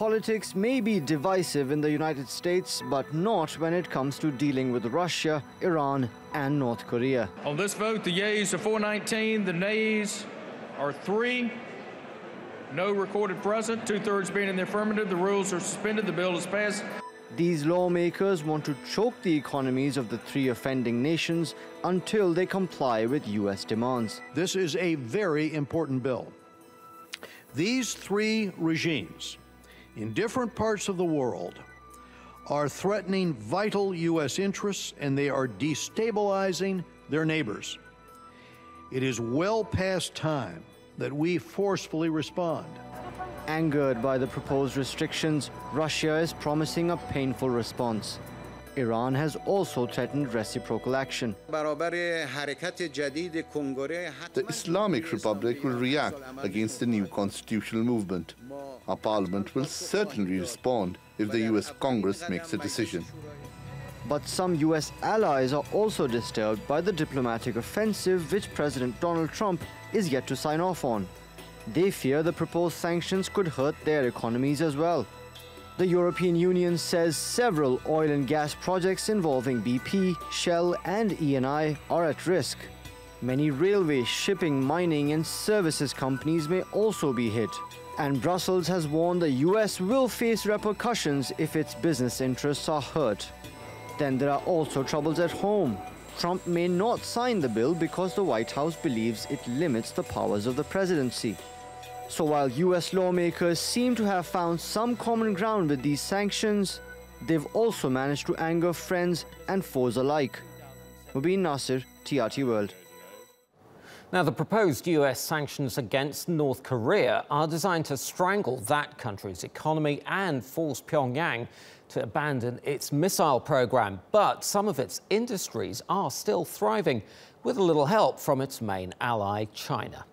Politics may be divisive in the United States, but not when it comes to dealing with Russia, Iran, and North Korea. On this vote, the yeas are 419, the nays are 3. No recorded present, 2/3 being in the affirmative. The rules are suspended. The bill is passed. These lawmakers want to choke the economies of the 3 offending nations until they comply with U.S. demands. This is a very important bill. These 3 regimes in different parts of the world are threatening vital U.S. interests, and they are destabilizing their neighbors. It is well past time that we forcefully respond. Angered by the proposed restrictions, Russia is promising a painful response. Iran has also threatened reciprocal action. The Islamic Republic will react against the new constitutional movement. Our parliament will certainly respond if the U.S. Congress makes a decision. But some U.S. allies are also disturbed by the diplomatic offensive which President Donald Trump is yet to sign off on. They fear the proposed sanctions could hurt their economies as well. The European Union says several oil and gas projects involving BP, Shell, and Eni are at risk. Many railway, shipping, mining, and services companies may also be hit. And Brussels has warned the US will face repercussions if its business interests are hurt. Then there are also troubles at home. Trump may not sign the bill because the White House believes it limits the powers of the presidency. So while US lawmakers seem to have found some common ground with these sanctions, they've also managed to anger friends and foes alike. Mobin Nasir, TRT World. Now, the proposed US sanctions against North Korea are designed to strangle that country's economy and force Pyongyang to abandon its missile program. But some of its industries are still thriving, with a little help from its main ally, China.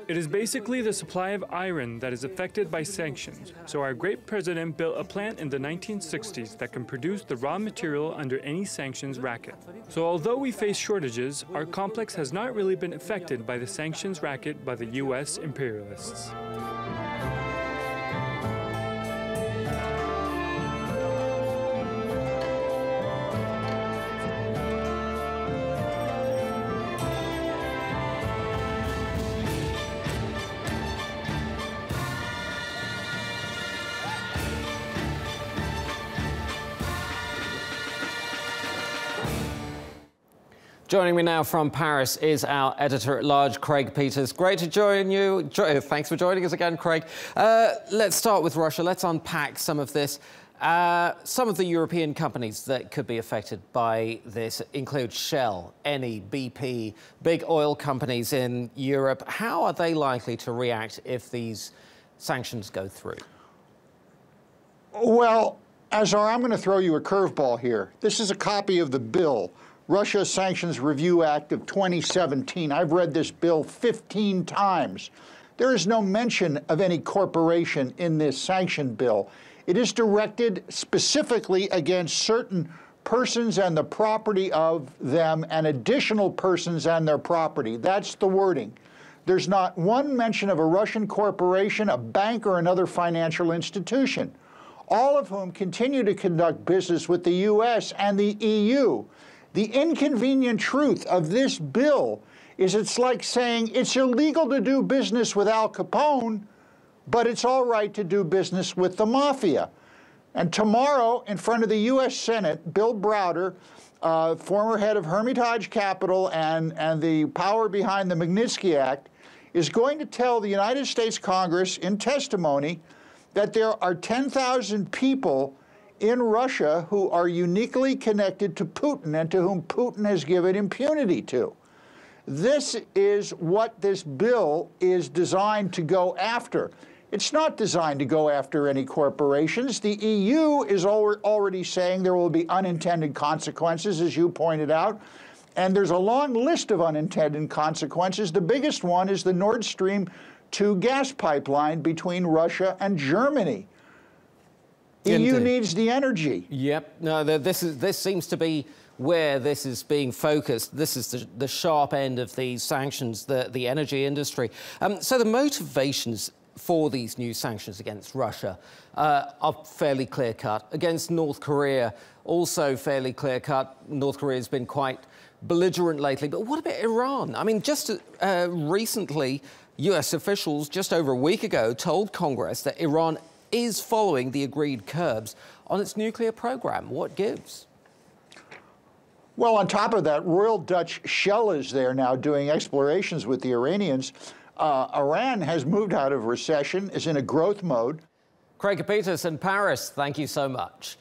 It is basically the supply of iron that is affected by sanctions. So our great president built a plant in the 1960s that can produce the raw material under any sanctions racket. So although we face shortages, our complex has not really been affected by the sanctions racket by the US imperialists. Joining me now from Paris is our editor-at-large, Craig Peters. Great to join you. Thanks for joining us again, Craig. Let's start with Russia. Let's unpack some of this. Some of the European companies that could be affected by this include Shell, Eni, BP, big oil companies in Europe. How are they likely to react if these sanctions go through? Well, Azhar, I'm going to throw you a curveball here. This is a copy of the bill, Russia Sanctions Review Act of 2017. I've read this bill 15 times. There is no mention of any corporation in this sanction bill. It is directed specifically against certain persons and the property of them and additional persons and their property. That's the wording. There's not one mention of a Russian corporation, a bank, or another financial institution, all of whom continue to conduct business with the US and the EU. The inconvenient truth of this bill is it's like saying it's illegal to do business with Al Capone, but it's all right to do business with the mafia. And tomorrow, in front of the US Senate, Bill Browder, former head of Hermitage Capital and the power behind the Magnitsky Act, is going to tell the United States Congress in testimony that there are 10,000 people in Russia who are uniquely connected to Putin and to whom Putin has given impunity to. This is what this bill is designed to go after. It's not designed to go after any corporations. The EU is already saying there will be unintended consequences, as you pointed out. And there's a long list of unintended consequences. The biggest one is the Nord Stream 2 gas pipeline between Russia and Germany. The EU needs the energy. Yep. No, this seems to be where this is being focused. This is the sharp end of these sanctions, the energy industry. So the motivations for these new sanctions against Russia are fairly clear-cut. Against North Korea, also fairly clear-cut. North Korea has been quite belligerent lately. But what about Iran? I mean, just recently, US officials, just over a week ago, told Congress that Iran is following the agreed curbs on its nuclear program. What gives? Well, on top of that, Royal Dutch Shell is there now doing explorations with the Iranians. Iran has moved out of recession, is in a growth mode. Craig Copetas in Paris, thank you so much.